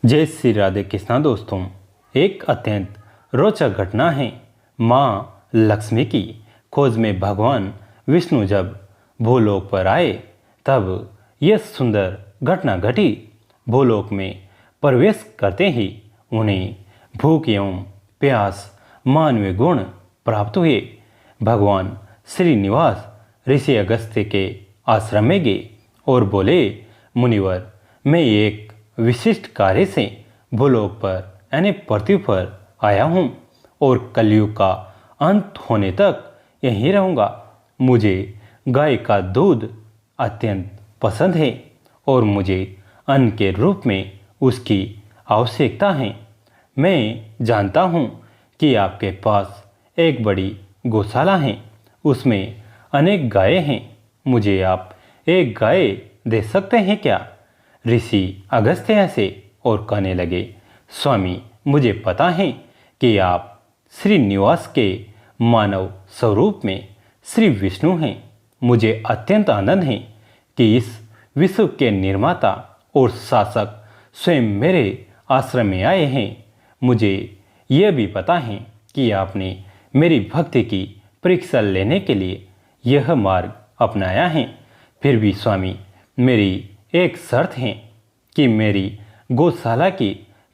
जय श्री राधे कृष्णा दोस्तों। एक अत्यंत रोचक घटना है। माँ लक्ष्मी की खोज में भगवान विष्णु जब भूलोक पर आए तब यह सुंदर घटना घटी। भूलोक में प्रवेश करते ही उन्हें भूख एवं प्यास मानवीय गुण प्राप्त हुए। भगवान श्रीनिवास ऋषि अगस्त्य के आश्रम में गए और बोले, मुनिवर, मैं एक विशिष्ट कार्य से भूलोक पर यानी पृथ्वी पर आया हूँ और कलयुग का अंत होने तक यहीं रहूँगा। मुझे गाय का दूध अत्यंत पसंद है और मुझे अन्न के रूप में उसकी आवश्यकता है। मैं जानता हूँ कि आपके पास एक बड़ी गौशाला है, उसमें अनेक गायें हैं। मुझे आप एक गाय दे सकते हैं क्या? ऋषि अगस्त्य हंसे और कहने लगे, स्वामी, मुझे पता है कि आप श्रीनिवास के मानव स्वरूप में श्री विष्णु हैं। मुझे अत्यंत आनंद है कि इस विश्व के निर्माता और शासक स्वयं मेरे आश्रम में आए हैं। मुझे यह भी पता है कि आपने मेरी भक्ति की परीक्षा लेने के लिए यह मार्ग अपनाया है। फिर भी स्वामी, मेरी एक शर्त है कि मेरी गौशाला की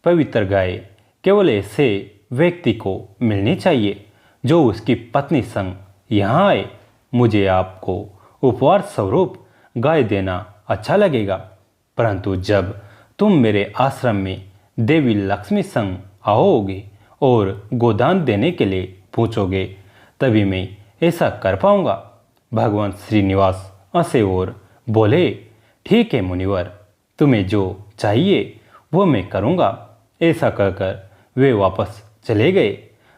पवित्र गाय केवल ऐसे व्यक्ति को मिलनी चाहिए जो उसकी पत्नी संग यहाँ आए। मुझे आपको उपहार स्वरूप गाय देना अच्छा लगेगा, परंतु जब तुम मेरे आश्रम में देवी लक्ष्मी संग आओगे और गोदान देने के लिए पूछोगे तभी मैं ऐसा कर पाऊंगा। भगवान श्रीनिवास हंसे और बोले, ठीक है मुनिवर, तुम्हें जो चाहिए वो मैं करूँगा। ऐसा कहकर वे वापस चले गए।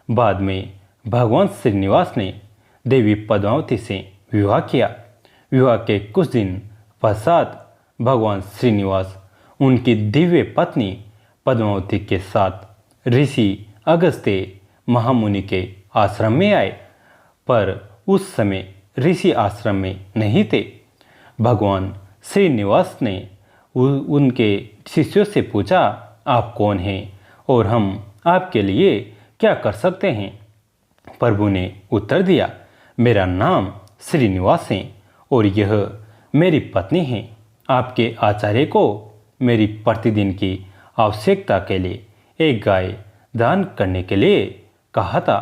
बाद में भगवान श्रीनिवास ने देवी पद्मावती से विवाह किया। विवाह के कुछ दिन पश्चात भगवान श्रीनिवास उनकी दिव्य पत्नी पद्मावती के साथ ऋषि अगस्त्य महामुनि के आश्रम में आए, पर उस समय ऋषि आश्रम में नहीं थे। भगवान श्रीनिवास ने उनके शिष्यों से पूछा, आप कौन हैं और हम आपके लिए क्या कर सकते हैं? प्रभु ने उत्तर दिया, मेरा नाम श्रीनिवास है और यह मेरी पत्नी है। आपके आचार्य को मेरी प्रतिदिन की आवश्यकता के लिए एक गाय दान करने के लिए कहा था,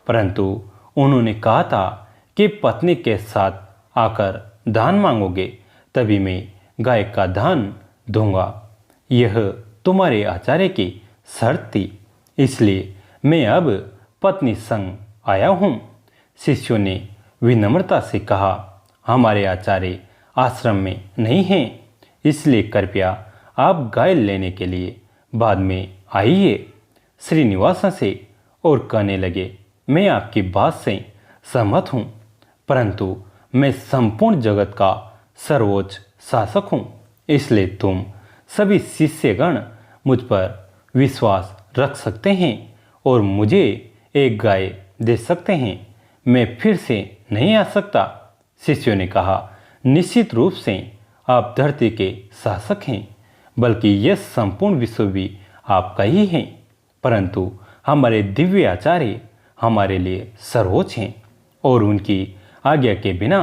परंतु उन्होंने कहा था कि पत्नी के साथ आकर दान मांगोगे तभी मैं गाय का दान दूंगा। यह तुम्हारे आचार्य की शर्त थी, इसलिए मैं अब पत्नी संग आया हूँ। शिष्यों ने विनम्रता से कहा, हमारे आचार्य आश्रम में नहीं हैं, इसलिए कृपया आप गाय लेने के लिए बाद में आइए। श्रीनिवास हंसे और कहने लगे, मैं आपकी बात से सहमत हूँ, परंतु मैं संपूर्ण जगत का सर्वोच्च शासक हूँ, इसलिए तुम सभी शिष्यगण मुझ पर विश्वास रख सकते हैं और मुझे एक गाय दे सकते हैं। मैं फिर से नहीं आ सकता। शिष्यों ने कहा, निश्चित रूप से आप धरती के शासक हैं, बल्कि यह संपूर्ण विश्व भी आपका ही है, परंतु हमारे दिव्य आचार्य हमारे लिए सर्वोच्च हैं और उनकी आज्ञा के बिना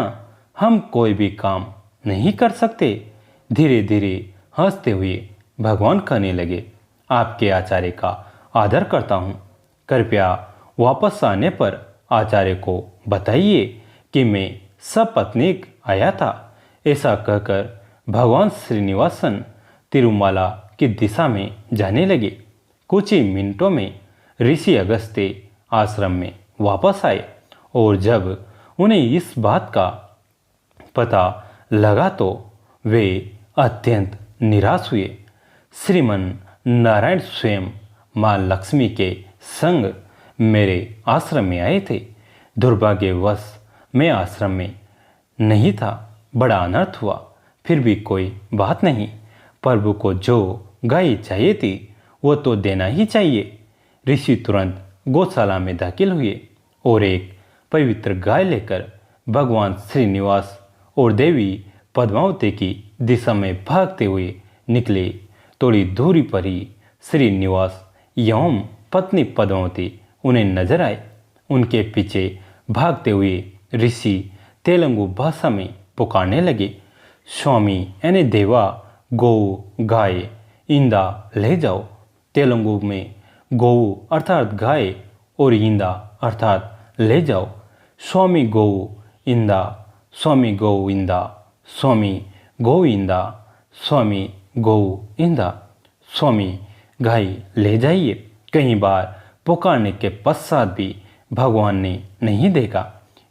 हम कोई भी काम नहीं कर सकते। धीरे धीरे हंसते हुए भगवान कहने लगे, आपके आचार्य का आदर करता हूँ। कृपया वापस आने पर आचार्य को बताइए कि मैं सपत्नीक आया था। ऐसा कहकर भगवान श्रीनिवासन तिरुमाला की दिशा में जाने लगे। कुछ ही मिनटों में ऋषि अगस्त्य आश्रम में वापस आए और जब उन्हें इस बात का पता लगा तो वे अत्यंत निराश हुए। श्रीमन नारायण स्वयं माँ लक्ष्मी के संग मेरे आश्रम में आए थे। दुर्भाग्यवश मैं आश्रम में नहीं था। बड़ा अनर्थ हुआ। फिर भी कोई बात नहीं। प्रभु को जो गाय चाहिए थी वो तो देना ही चाहिए। ऋषि तुरंत गौशाला में दाखिल हुए और एक पवित्र गाय लेकर भगवान श्रीनिवास और देवी पद्मावती की दिशा में भागते हुए निकले। थोड़ी दूरी पर ही श्रीनिवास एवं पत्नी पद्मावती उन्हें नजर आए। उनके पीछे भागते हुए ऋषि तेलुगु भाषा में पुकारने लगे, स्वामी यानी देवा, गौ गाय इंदा ले जाओ। तेलुगु में गौ अर्थात गाय और इंदा अर्थात ले जाओ। स्वामी गौ इंदा, स्वामी गौ इंदा, स्वामी गौ इंदा, स्वामी गौ इंदा, स्वामी गाय ले जाइए। कई बार पुकारने के पश्चात भी भगवान ने नहीं देखा।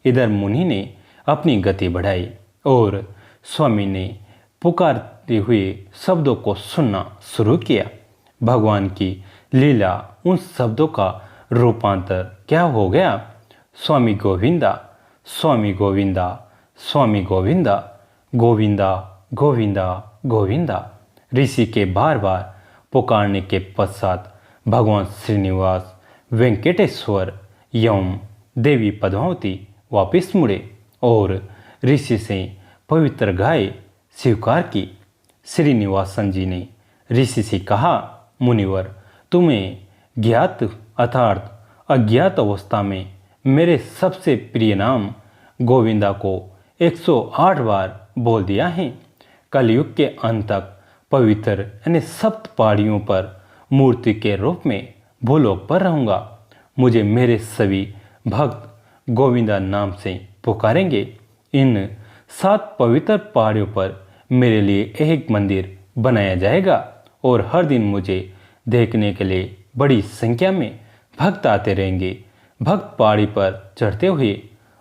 इधर मुनि ने अपनी गति बढ़ाई और स्वामी ने पुकारते हुए शब्दों को सुनना शुरू किया। भगवान की लीला, उन शब्दों का रूपांतर क्या हो गया? स्वामी गोविंदा, स्वामी गोविंदा, स्वामी गोविंदा, गोविंदा गोविंदा गोविंदा। ऋषि के बार बार पुकारने के पश्चात भगवान श्रीनिवास, वेंकटेश्वर एवं देवी पद्मावती वापस मुड़े और ऋषि से पवित्र गाय स्वीकार की। श्रीनिवासन जी ने ऋषि से कहा, मुनिवर, तुम्हें ज्ञात अर्थात अज्ञात अवस्था में मेरे सबसे प्रिय नाम गोविंदा को 108 बार बोल दिया है। कलयुग के अंत तक पवित्र यानी सप्त पहाड़ियों पर मूर्ति के रूप में भूलोक पर रहूँगा। मुझे मेरे सभी भक्त गोविंदा नाम से पुकारेंगे। इन 7 पवित्र पहाड़ियों पर मेरे लिए एक मंदिर बनाया जाएगा और हर दिन मुझे देखने के लिए बड़ी संख्या में भक्त आते रहेंगे। भक्त पहाड़ी पर चढ़ते हुए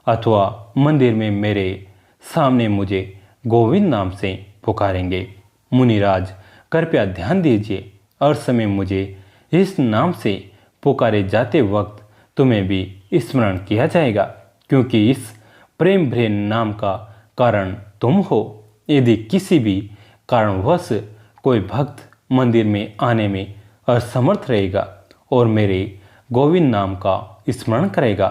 अथवा मंदिर में मेरे सामने मुझे गोविंद नाम से पुकारेंगे। मुनिराज, कृपया ध्यान दीजिए, हर समय मुझे इस नाम से पुकारे जाते वक्त तुम्हें भी स्मरण किया जाएगा, क्योंकि इस प्रेम भरे नाम का कारण तुम हो। यदि किसी भी कारणवश कोई भक्त मंदिर में आने में असमर्थ रहेगा और मेरे गोविंद नाम का स्मरण करेगा,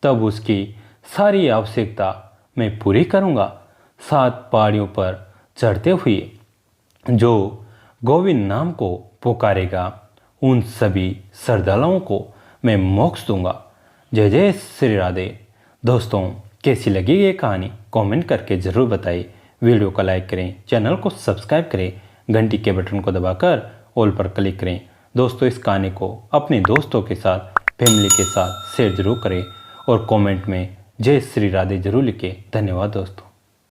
तब उसकी सारी आवश्यकता मैं पूरी करूँगा। 7 पहाड़ियों पर चढ़ते हुए जो गोविंद नाम को पुकारेगा, उन सभी श्रद्धालुओं को मैं मोक्ष दूंगा। जय जय श्री राधे। दोस्तों, कैसी लगी ये कहानी कमेंट करके ज़रूर बताइए। वीडियो को लाइक करें, चैनल को सब्सक्राइब करें, घंटी के बटन को दबाकर ऑल पर क्लिक करें। दोस्तों, इस कहानी को अपने दोस्तों के साथ, फैमिली के साथ शेयर जरूर करें और कमेंट में जय श्री राधे जरूर लिखें। धन्यवाद दोस्तों।